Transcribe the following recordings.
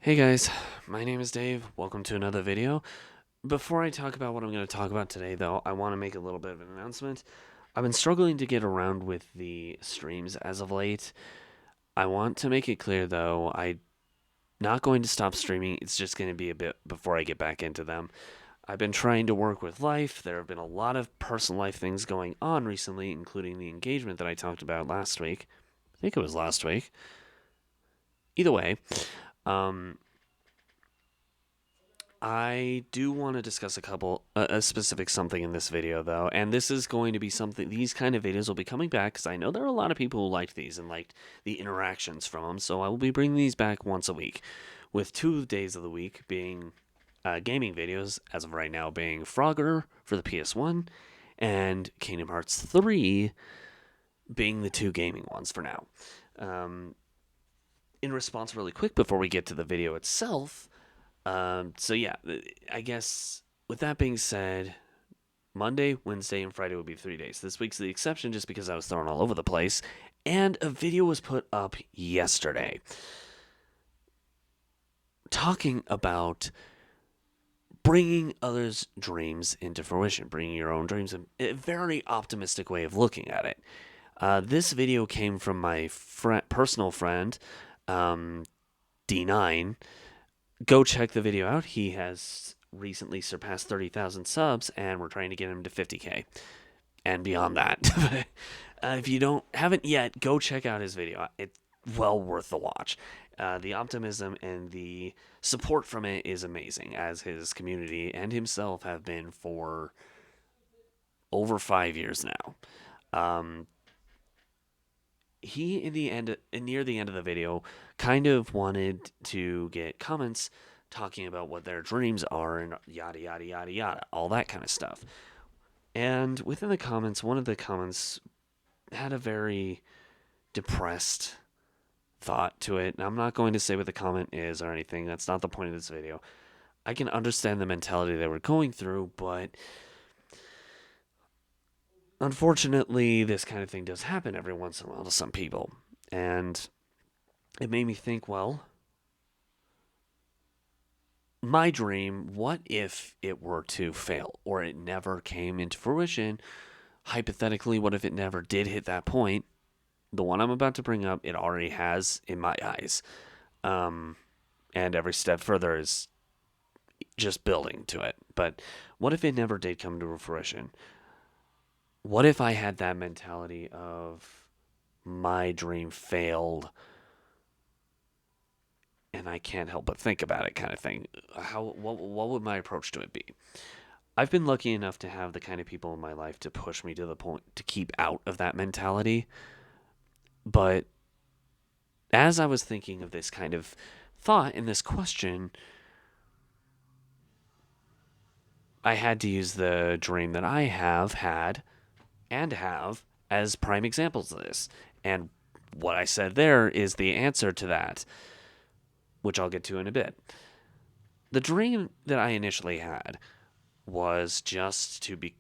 Hey guys, my name is Dave. Welcome to another video. Before I talk about what I'm going to talk about today, though, I want to make a little bit of an announcement. I've been struggling to get around with the streams as of late. I want to make it clear, though, I'm not going to stop streaming. It's just going to be a bit before I get back into them. I've been trying to work with life. There have been a lot of personal life things going on recently, including the engagement that I talked about last week. I think it was last week. Either way, um, I do want to discuss a specific something in this video, though, and this is going to be something. These kind of videos will be coming back because I know there are a lot of people who liked these and liked the interactions from them. So I will be bringing these back once a week, with 2 days of the week being gaming videos. As of right now, being Frogger for the PS1 and Kingdom Hearts 3 being the two gaming ones for now. Um, in response, really quick before we get to the video itself. So yeah, I guess with that being said, Monday, Wednesday, and Friday will be 3 days. This week's the exception just because I was thrown all over the place, and a video was put up yesterday talking about bringing others' dreams into fruition, bringing your own dreams, a very optimistic way of looking at it. This video came from my personal friend, um, D9. Go check the video out. He has recently surpassed 30,000 subs, and we're trying to get him to 50K and beyond that. If you haven't yet, go check out his video. It's well worth the watch. The optimism and the support from it is amazing, as his community and himself have been for over 5 years now. Um, he in the end near the end of the video kind of wanted to get comments talking about what their dreams are and yada yada yada yada, all that kind of stuff. And within the comments, one of the comments had a very depressed thought to it. And I'm not going to say what the comment is or anything. That's not the point of this video. I can understand the mentality they were going through, but unfortunately, this kind of thing does happen every once in a while to some people. And it made me think, well, my dream, what if it were to fail or it never came into fruition? Hypothetically, what if it never did hit that point? The one I'm about to bring up, it already has in my eyes. Um, and every step further is just building to it. But what if it never did come to fruition? What if I had that mentality of my dream failed and I can't help but think about it kind of thing? What would my approach to it be? I've been lucky enough to have the kind of people in my life to push me to the point to keep out of that mentality. But as I was thinking of this kind of thought and this question, I had to use the dream that I have had and have as prime examples of this. And what I said there is the answer to that, which I'll get to in a bit. The dream that I initially had was just to be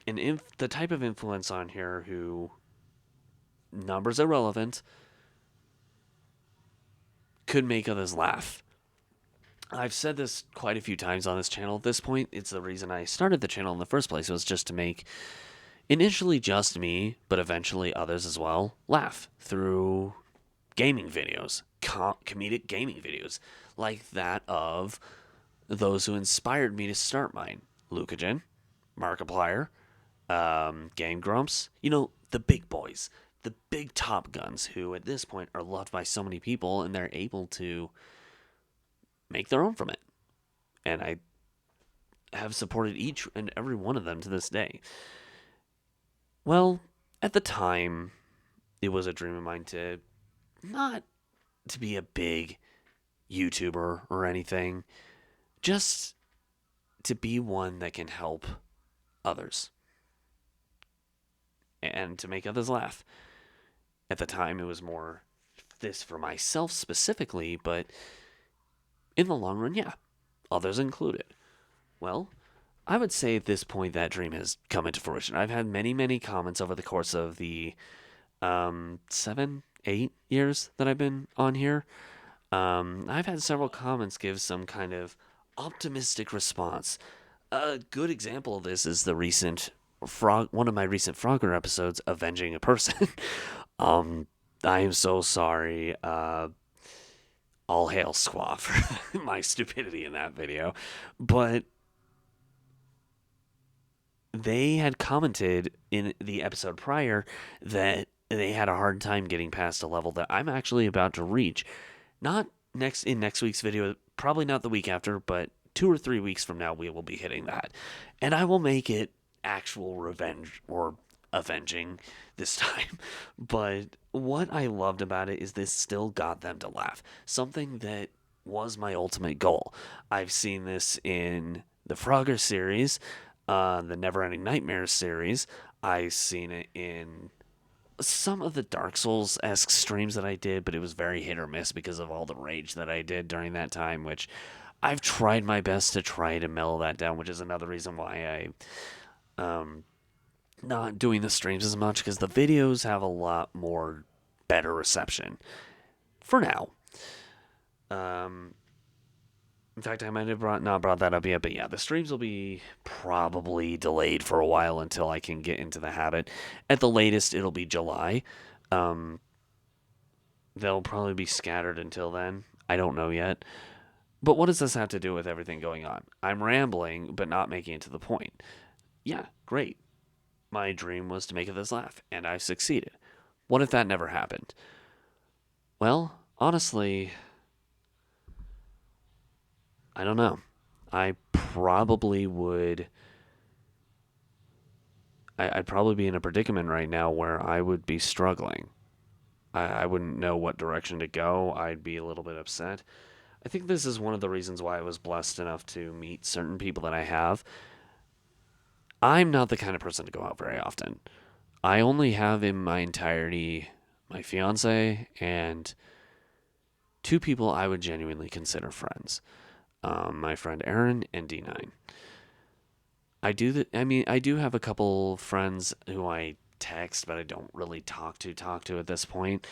the type of influence on here who numbers irrelevant could make others laugh. I've said this quite a few times on this channel. At this point, it's the reason I started the channel in the first place, was just to make initially just me, but eventually others as well, laugh through gaming videos, comedic gaming videos, like that of those who inspired me to start mine. Lucagen, Markiplier, Game Grumps, the big boys, the big top guns who at this point are loved by so many people and they're able to make their own from it. And I have supported each and every one of them to this day. Well, at the time, it was a dream of mine to not to be a big YouTuber or anything, just to be one that can help others and to make others laugh. At the time, it was more this for myself specifically, but in the long run, yeah, others included. Well, I would say at this point that dream has come into fruition. I've had many, many comments over the course of the 7, 8 years that I've been on here. I've had several comments give some kind of optimistic response. A good example of this is the recent one of my recent Frogger episodes, avenging a person. um, I am so sorry. All hail Squaw for my stupidity in that video, but they had commented in the episode prior that they had a hard time getting past a level that I'm actually about to reach. Not next week's video, probably not the week after, but 2 or 3 weeks from now we will be hitting that. And I will make it actual revenge or avenging this time. But what I loved about it is this still got them to laugh. Something that was my ultimate goal. I've seen this in the Frogger series, the Neverending Nightmares series. I've seen it in some of the Dark Souls esque streams that I did, but it was very hit or miss because of all the rage that I did during that time, which I've tried my best to try to mellow that down, which is another reason why I not doing the streams as much, because the videos have a lot more better reception for now. In fact, I might have not brought that up yet, but yeah, the streams will be probably delayed for a while until I can get into the habit. At the latest, it'll be July. Um, they'll probably be scattered until then. I don't know yet. But what does this have to do with everything going on? I'm rambling, but not making it to the point. Yeah, great. My dream was to make this laugh, and I've succeeded. What if that never happened? Well, honestly, I don't know. I probably would. I'd probably be in a predicament right now where I would be struggling. I wouldn't know what direction to go. I'd be a little bit upset. I think this is one of the reasons why I was blessed enough to meet certain people that I have. I'm not the kind of person to go out very often. I only have in my entirety my fiance and two people I would genuinely consider friends. My friend Aaron and D9. I do have a couple friends who I text, but I don't really talk to at this point.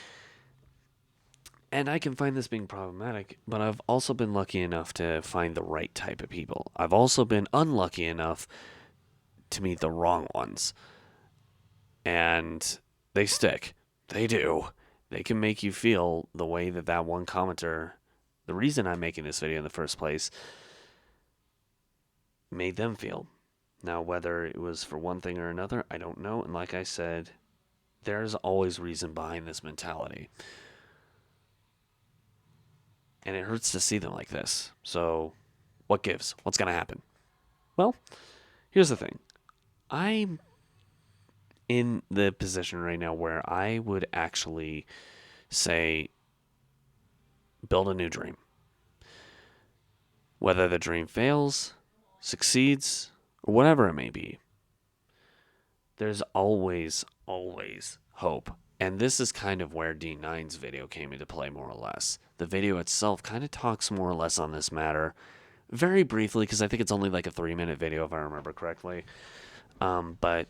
And I can find this being problematic, but I've also been lucky enough to find the right type of people. I've also been unlucky enough to meet the wrong ones. And they stick. They do. They can make you feel the way that one commenter, the reason I'm making this video in the first place, made them feel. Now, whether it was for one thing or another, I don't know. And like I said, there's always reason behind this mentality. And it hurts to see them like this. So, what gives? What's going to happen? Well, here's the thing. I'm in the position right now where I would actually say, build a new dream. Whether the dream fails, succeeds, or whatever it may be, there's always hope. And this is kind of where D9's video came into play, more or less. The video itself kind of talks more or less on this matter, very briefly, because I think it's only like a 3-minute video, if I remember correctly. But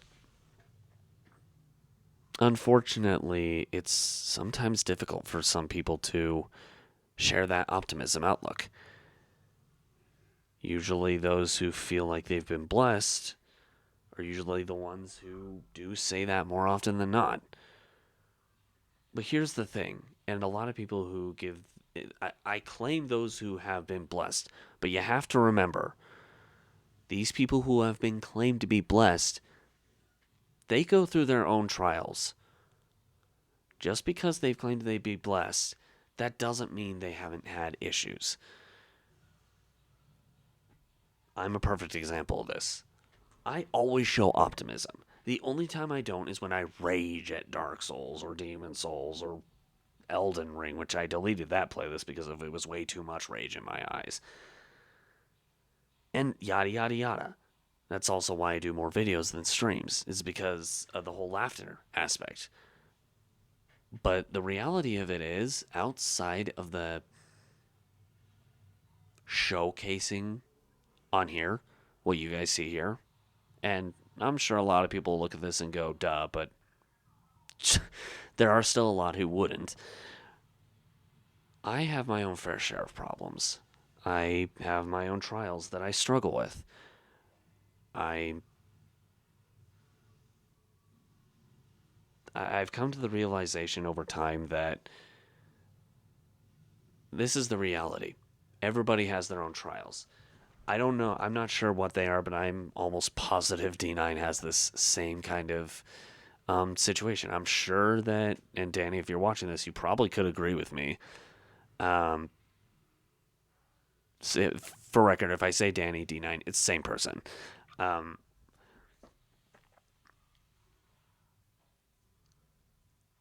unfortunately, it's sometimes difficult for some people to share that optimism outlook. Usually, those who feel like they've been blessed are usually the ones who do say that more often than not. But here's the thing, and a lot of people who give, I claim those who have been blessed, but you have to remember, these people who have been claimed to be blessed, they go through their own trials. Just because they've claimed they be blessed, that doesn't mean they haven't had issues. I'm a perfect example of this. I always show optimism. The only time I don't is when I rage at Dark Souls or Demon Souls or Elden Ring, which I deleted that playlist because of it was way too much rage in my eyes. And yada yada yada. That's also why I do more videos than streams, is because of the whole laughter aspect. But the reality of it is, outside of the showcasing on here, what you guys see here, and I'm sure a lot of people look at this and go, duh, but there are still a lot who wouldn't. I have my own fair share of problems. I have my own trials that I struggle with. I I've come to the realization over time that this is the reality. Everybody has their own trials. I don't know. I'm not sure what they are, but I'm almost positive D9 has this same kind of situation. I'm sure that, and Danny, if you're watching this, you probably could agree with me. Um, for record, if I say Danny D9, it's the same person. Um,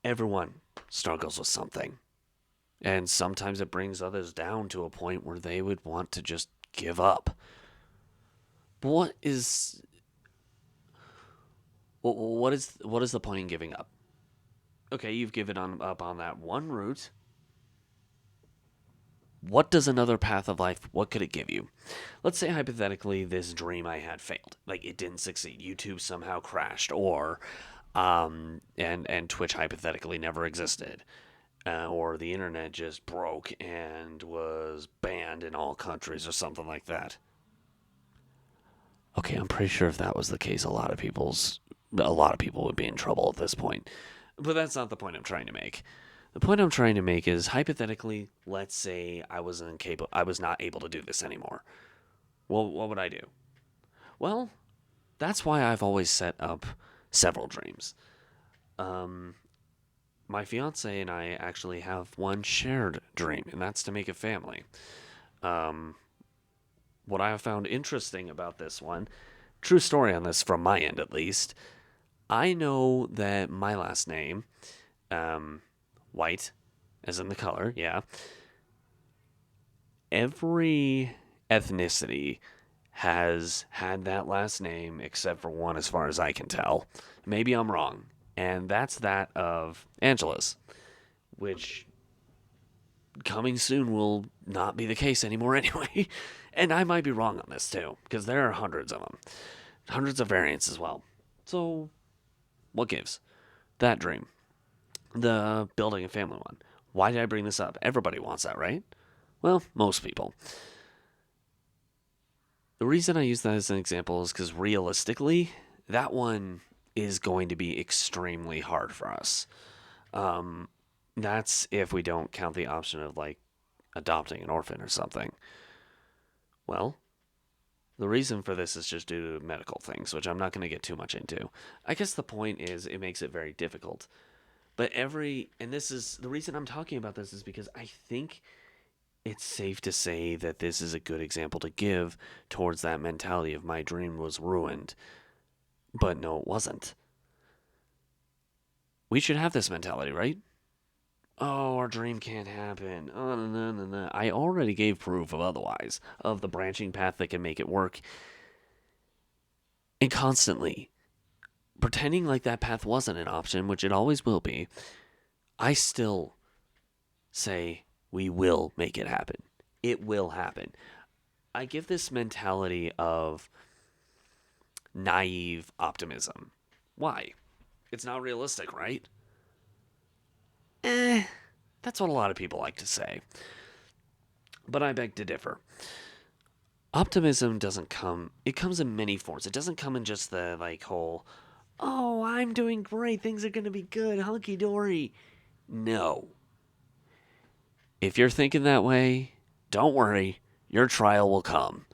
everyone struggles with something. And sometimes it brings others down to a point where they would want to just give up. But what is the point in giving up? Okay, you've given up on that one route. What does another path of life, what could it give you? Let's say hypothetically this dream I had failed. Like it didn't succeed. YouTube somehow crashed or and Twitch hypothetically never existed. Or the internet just broke and was banned in all countries or something like that. Okay, I'm pretty sure if that was the case, a lot of people would be in trouble at this point. But that's not the point I'm trying to make. The point I'm trying to make is hypothetically, let's say I was not able to do this anymore. Well, what would I do? Well, that's why I've always set up several dreams. Um, my fiance and I actually have one shared dream, and that's to make a family. Um, what I have found interesting about this one, true story on this from my end at least, I know that my last name, um, White, as in the color, yeah, every ethnicity has had that last name except for one, as far as I can tell. Maybe I'm wrong. And that's that of Angela's, which coming soon will not be the case anymore anyway. And I might be wrong on this too, because there are hundreds of them, hundreds of variants as well. So, what gives? That dream. The building a family one. Why did I bring this up? Everybody wants that, right? Well, most people. The reason I use that as an example is because realistically, that one is going to be extremely hard for us. Um, that's if we don't count the option of like adopting an orphan or something. Well, the reason for this is just due to medical things, which I'm not going to get too much into. I guess the point is it makes it very difficult. But and this is the reason I'm talking about this is because I think it's safe to say that this is a good example to give towards that mentality of my dream was ruined. But no, it wasn't. We should have this mentality, right? Oh, our dream can't happen. Oh, no, no, no, no. I already gave proof of otherwise, of the branching path that can make it work. And constantly pretending like that path wasn't an option, which it always will be, I still say we will make it happen. It will happen. I give this mentality of naive optimism. Why? It's not realistic, right? Eh, that's what a lot of people like to say. But I beg to differ. Optimism doesn't come, it comes in many forms. It doesn't come in just the like whole, oh, I'm doing great, things are going to be good, hunky dory. No. If you're thinking that way, don't worry, your trial will come.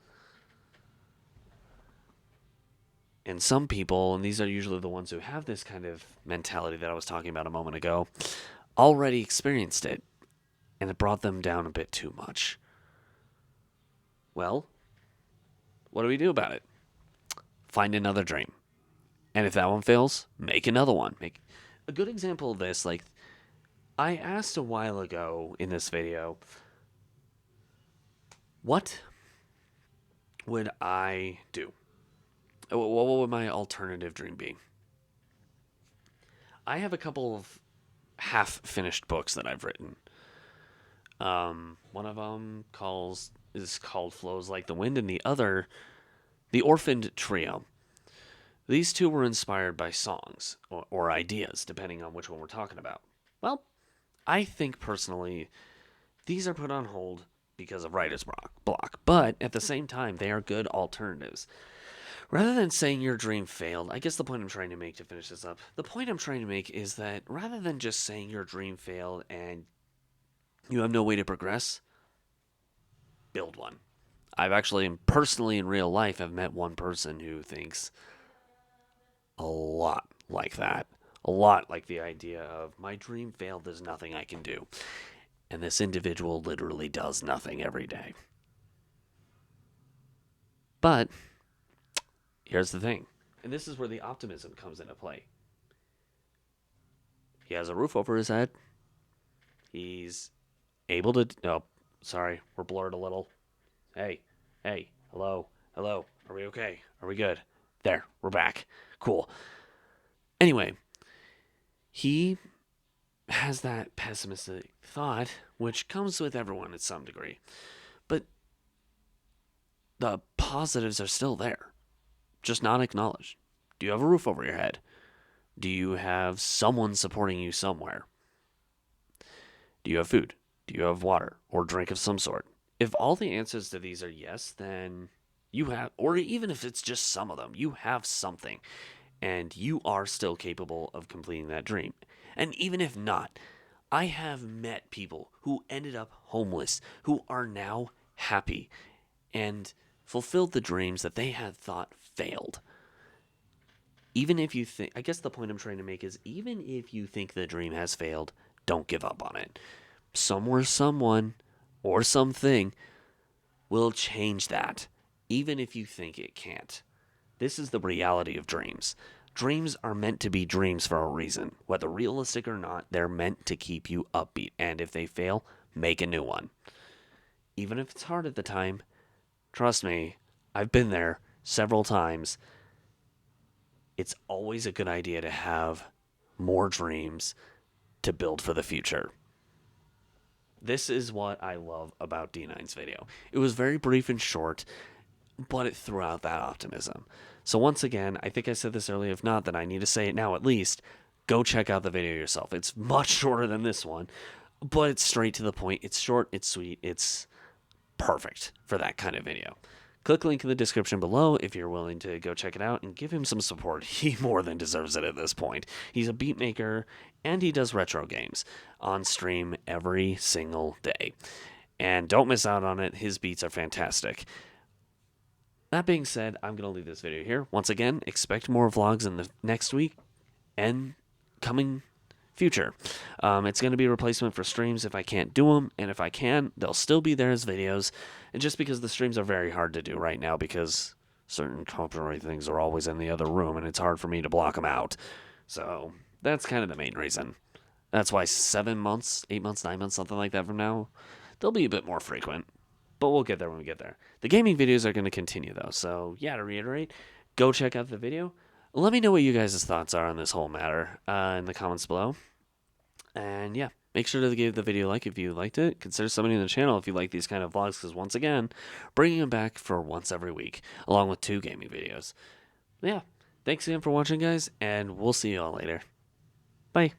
And some people, and these are usually the ones who have this kind of mentality that I was talking about a moment ago, already experienced it, and it brought them down a bit too much. Well, what do we do about it? Find another dream. And if that one fails, make another one. Make a good example of this, like I asked a while ago in this video, what would I do? What would my alternative dream be? I have a couple of half finished books that I've written. One of them is called Flows Like the Wind, and the other, The Orphaned Trio. These two were inspired by songs or ideas, depending on which one we're talking about. Well, I think personally These are put on hold because of writer's block, but at the same time, they are good alternatives. Rather than saying your dream failed, I guess the point I'm trying to make to finish this up, the point I'm trying to make is that rather than just saying your dream failed and you have no way to progress, build one. I've actually, personally in real life, have met one person who thinks a lot like that. A lot like the idea of my dream failed, there's nothing I can do. And this individual literally does nothing every day. But here's the thing, and this is where the optimism comes into play. He has a roof over his head. He's able to. Oh, sorry, we're blurred a little. Hey, hello, Are we okay? Are we good? There, we're back. Cool. Anyway, he has that pessimistic thought, which comes with everyone to some degree. But the positives are still there, just not acknowledged. Do you have a roof over your head? Do you have someone supporting you somewhere? Do you have food? Do you have water or drink of some sort? If all the answers to these are yes, then you have, or even if it's just some of them, you have something and you are still capable of completing that dream. And even if not, I have met people who ended up homeless who are now happy and fulfilled the dreams that they had thought failed. Even if you think, I guess the point I'm trying to make is even if you think the dream has failed, don't give up on it. Somewhere, someone, or something will change that, even if you think it can't. This is the reality of dreams. Dreams are meant to be dreams for a reason. Whether realistic or not, they're meant to keep you upbeat. And if they fail, make a new one. Even if it's hard at the time, trust me, I've been there several times. It's always a good idea to have more dreams to build for the future. This is what I love about D9's video. It was very brief and short, but it threw out that optimism. So once again, I think I said this earlier, if not, then I need to say it now at least. Go check out the video yourself. It's much shorter than this one, but it's straight to the point. It's short, it's sweet, it's perfect for that kind of video. Click link in the description below if you're willing to go check it out and give him some support. He more than deserves it at this point. He's a beat maker and he does retro games on stream every single day. And don't miss out on it. His beats are fantastic. That being said, I'm going to leave this video here. Once again, expect more vlogs in the next week and coming future. It's going to be a replacement for streams if I can't do them, and if I can, they'll still be there as videos. And just because the streams are very hard to do right now because certain copyright things are always in the other room, and it's hard for me to block them out. So that's kind of the main reason. That's why 7 months, 8 months, 9 months, something like that from now, they'll be a bit more frequent. But we'll get there when we get there. The gaming videos are going to continue, though. So, yeah, to reiterate, go check out the video. Let me know what you guys' thoughts are on this whole matter in the comments below. And, yeah, make sure to give the video a like if you liked it. Consider subbing to the channel if you like these kind of vlogs, because, once again, bringing them back for once every week, along with 2 gaming videos. Yeah, thanks again for watching, guys, and we'll see you all later. Bye.